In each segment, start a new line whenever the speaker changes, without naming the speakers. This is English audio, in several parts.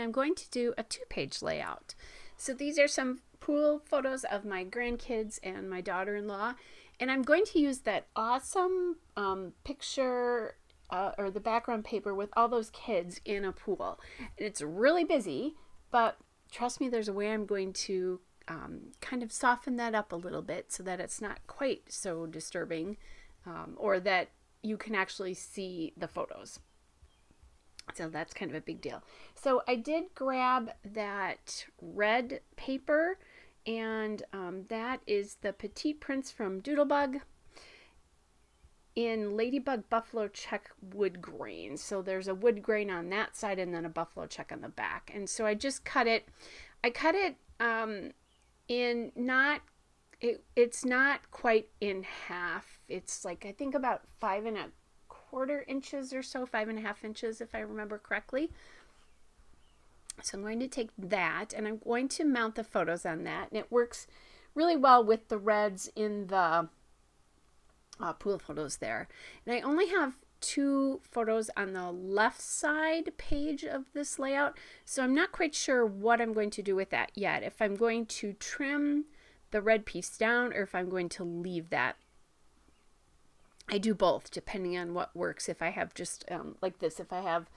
I'm going to do a 2-page layout. So these are some pool photos of my grandkids and my daughter-in-law, and I'm going to use that awesome picture or the background paper with all those kids in a pool. And it's really busy, but trust me, there's a way I'm going to kind of soften that up a little bit so that it's not quite so disturbing, or that you can actually see the photos. So that's kind of a big deal. So I did grab that red paper, and that is the Petite Prince from Doodlebug in Ladybug Buffalo Check wood grain. So there's a wood grain on that side and then a buffalo check on the back. And so I just cut it. I cut it in not, it's not quite in half. It's like, I think about 5¼ inches or so, 5½ inches if I remember correctly. So I'm going to take that and I'm going to mount the photos on that. And it works really well with the reds in the pool photos there. And I only have 2 photos on the left side page of this layout, so I'm not quite sure what I'm going to do with that yet. If I'm going to trim the red piece down or if I'm going to leave that. I do both depending on what works. If I have just like this, if I have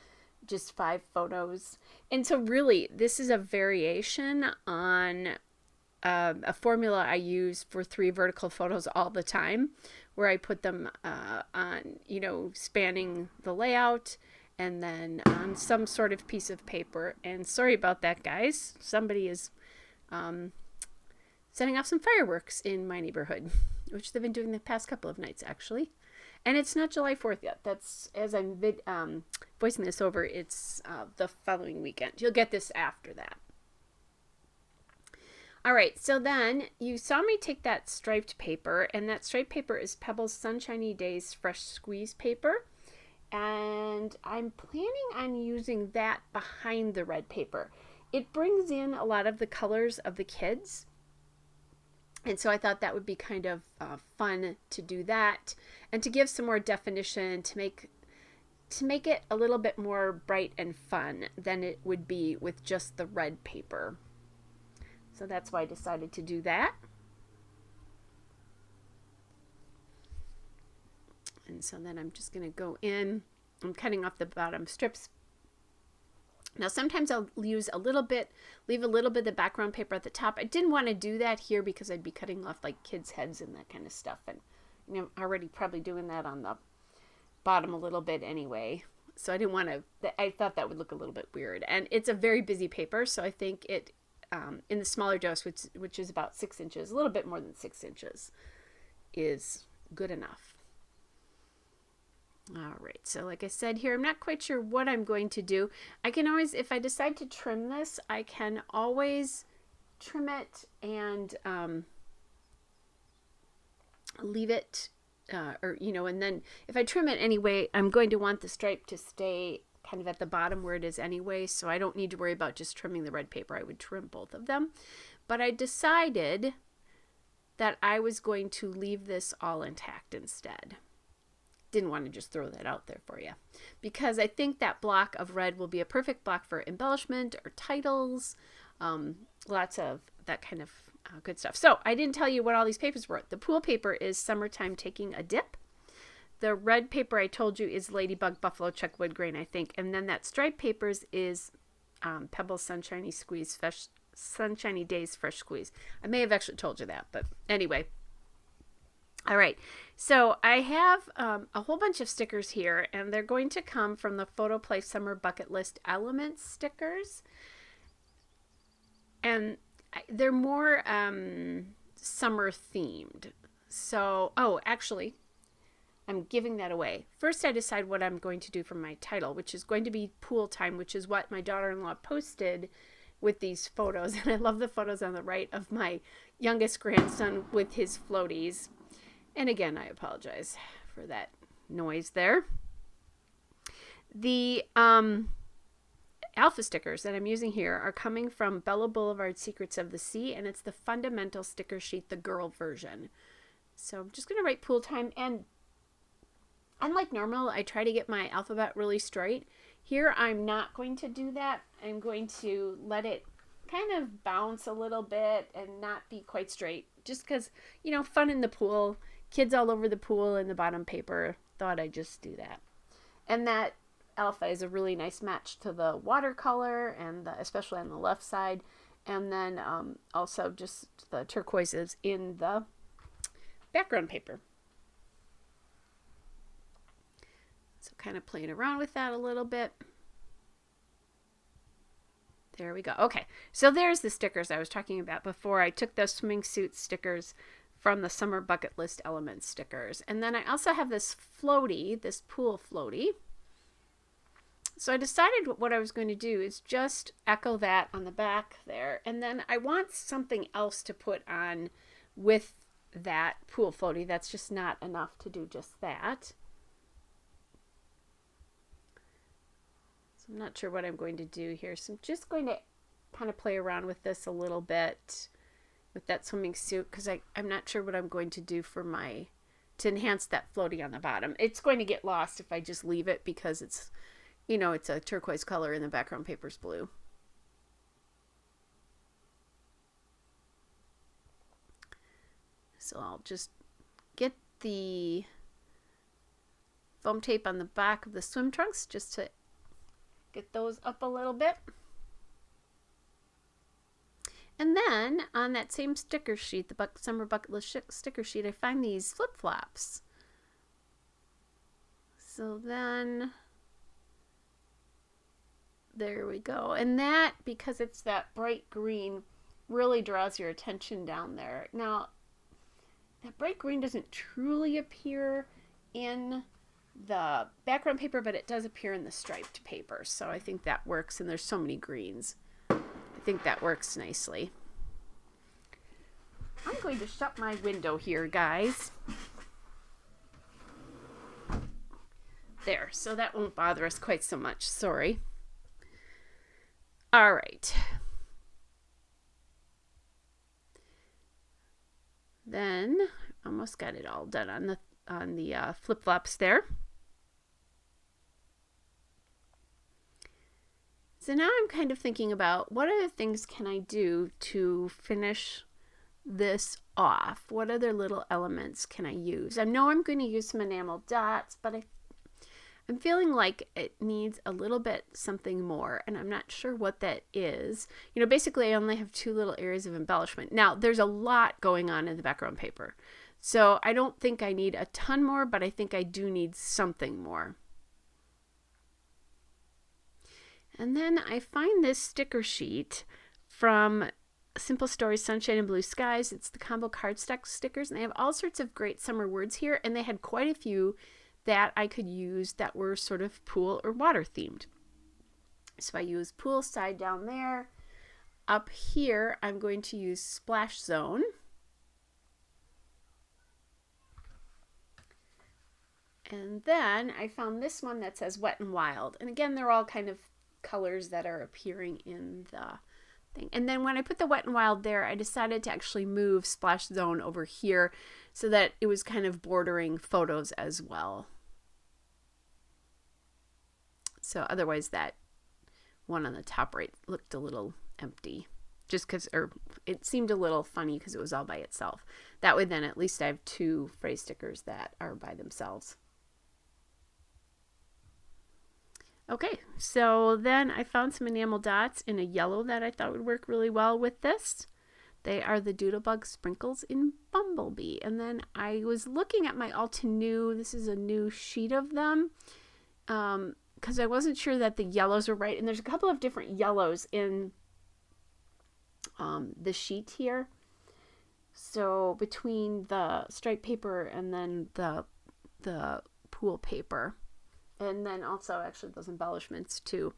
just 5 photos. And so really this is a variation on a formula I use for 3 vertical photos all the time, where I put them on, spanning the layout and then on some sort of piece of paper. And sorry about that, guys. Somebody is setting off some fireworks in my neighborhood, which they've been doing the past couple of nights, actually. And it's not July 4th yet. That's, as I'm voicing this over, it's the following weekend. You'll get this after that. All right, so then you saw me take that striped paper, and that striped paper is Pebbles Sunshiny Days Fresh Squeeze paper. And I'm planning on using that behind the red paper. It brings in a lot of the colors of the kids. And so I thought that would be kind of fun to do that and to give some more definition, to make it a little bit more bright and fun than it would be with just the red paper. So that's why I decided to do that. And so then I'm just going to go in. I'm cutting off the bottom strips. Now sometimes I'll use a little bit, leave a little bit of the background paper at the top. I didn't want to do that here because I'd be cutting off like kids' heads and that kind of stuff. And I'm already probably doing that on the bottom a little bit anyway. So I didn't want to, I thought that would look a little bit weird. And it's a very busy paper, so I think it, in the smaller dose, which is about 6 inches, a little bit more than 6 inches, is good enough. All right, so like I said here, I'm not quite sure what I'm going to do. I can always, if I decide to trim this, I can always trim it and leave it, and then if I trim it anyway, I'm going to want the stripe to stay kind of at the bottom where it is anyway, so I don't need to worry about just trimming the red paper. I would trim both of them. But I decided that I was going to leave this all intact instead. Didn't want to just throw that out there for you, because I think that block of red will be a perfect block for embellishment or titles, lots of that kind of good stuff. So I didn't tell you what all these papers were. The pool paper is Summertime Taking a Dip. The red paper I told you is Ladybug Buffalo Check Wood Grain, I think. And then that striped papers is Pebbles Sunshiny Days Fresh Squeeze. I may have actually told you that, but anyway. All right, so I have a whole bunch of stickers here, and they're going to come from the Photo Play Summer Bucket List Elements stickers. And they're more summer themed. So, actually, I'm giving that away. First, I decide what I'm going to do for my title, which is going to be Pool Time, which is what my daughter-in-law posted with these photos. And I love the photos on the right of my youngest grandson with his floaties. And again, I apologize for that noise there. The alpha stickers that I'm using here are coming from Bella Boulevard Secrets of the Sea, and it's the Fundamental Sticker Sheet, the girl version. So I'm just going to write Pool Time, and unlike normal, I try to get my alphabet really straight. Here I'm not going to do that. I'm going to let it kind of bounce a little bit and not be quite straight, just because, you know, fun in the pool, kids all over the pool in the bottom paper. Thought I'd just do that. And that alpha is a really nice match to the watercolor, and especially on the left side, and then also just the turquoises in the background paper. So kind of playing around with that a little bit. There we go. Okay, so there's the stickers I was talking about before. I took those swimming suit stickers from the Summer Bucket List Elements stickers. And then I also have this floaty, this pool floaty. So I decided what I was going to do is just echo that on the back there. And then I want something else to put on with that pool floaty. That's just not enough to do just that. I'm not sure what I'm going to do here. So I'm just going to kind of play around with this a little bit with that swimming suit, because I'm not sure what I'm going to do for to enhance that floaty on the bottom. It's going to get lost if I just leave it, because it's, you know, it's a turquoise color and the background paper's blue. So I'll just get the foam tape on the back of the swim trunks just to get those up a little bit. And then on that same sticker sheet, the Summer Bucket List sticker sheet, I find these flip-flops. So then, there we go. And that, because it's that bright green, really draws your attention down there. Now, that bright green doesn't truly appear in the background paper, but it does appear in the striped paper. So I think that works, and there's so many greens. I think that works nicely. I'm going to shut my window here, guys. There, so that won't bother us quite so much. Sorry. All right. Then almost got it all done on the flip-flops there. So now I'm kind of thinking about what other things can I do to finish this off? What other little elements can I use? I know I'm going to use some enamel dots, but I'm feeling like it needs a little bit something more, and I'm not sure what that is. You know, basically I only have 2 little areas of embellishment. Now, there's a lot going on in the background paper, so I don't think I need a ton more, but I think I do need something more. And then I find this sticker sheet from Simple Stories, Sunshine and Blue Skies. It's the combo cardstock stickers, and they have all sorts of great summer words here, and they had quite a few that I could use that were sort of pool or water themed. So I use poolside down there. Up here, I'm going to use Splash Zone. And then I found this one that says Wet and Wild. And again, they're all kind of colors that are appearing in the thing. And then when I put the Wet and Wild there, I decided to actually move Splash Zone over here so that it was kind of bordering photos as well. So otherwise that one on the top right looked a little empty, just because, or it seemed a little funny because it was all by itself. That way then at least I have 2 phrase stickers that are by themselves. Okay, so then I found some enamel dots in a yellow that I thought would work really well with this. They are the Doodlebug Sprinkles in Bumblebee. And then I was looking at my Altenew. This is a new sheet of them, because I wasn't sure that the yellows were right. And there's a couple of different yellows in the sheet here. So between the striped paper and then the pool paper. And then also actually those embellishments too.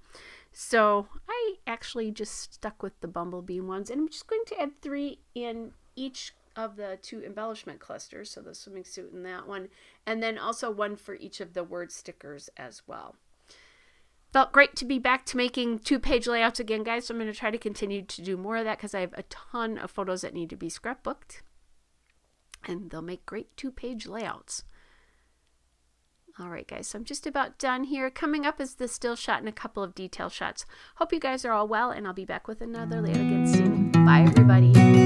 So I actually just stuck with the Bumblebee ones, and I'm just going to add 3 in each of the 2 embellishment clusters. So the swimming suit and that one, and then also 1 for each of the word stickers as well. Felt great to be back to making 2-page layouts again, guys. So I'm going to try to continue to do more of that because I have a ton of photos that need to be scrapbooked, and they'll make great 2-page layouts. All right, guys, so I'm just about done here. Coming up is the still shot and a couple of detail shots. Hope you guys are all well, and I'll be back with another layout again soon. Bye, everybody.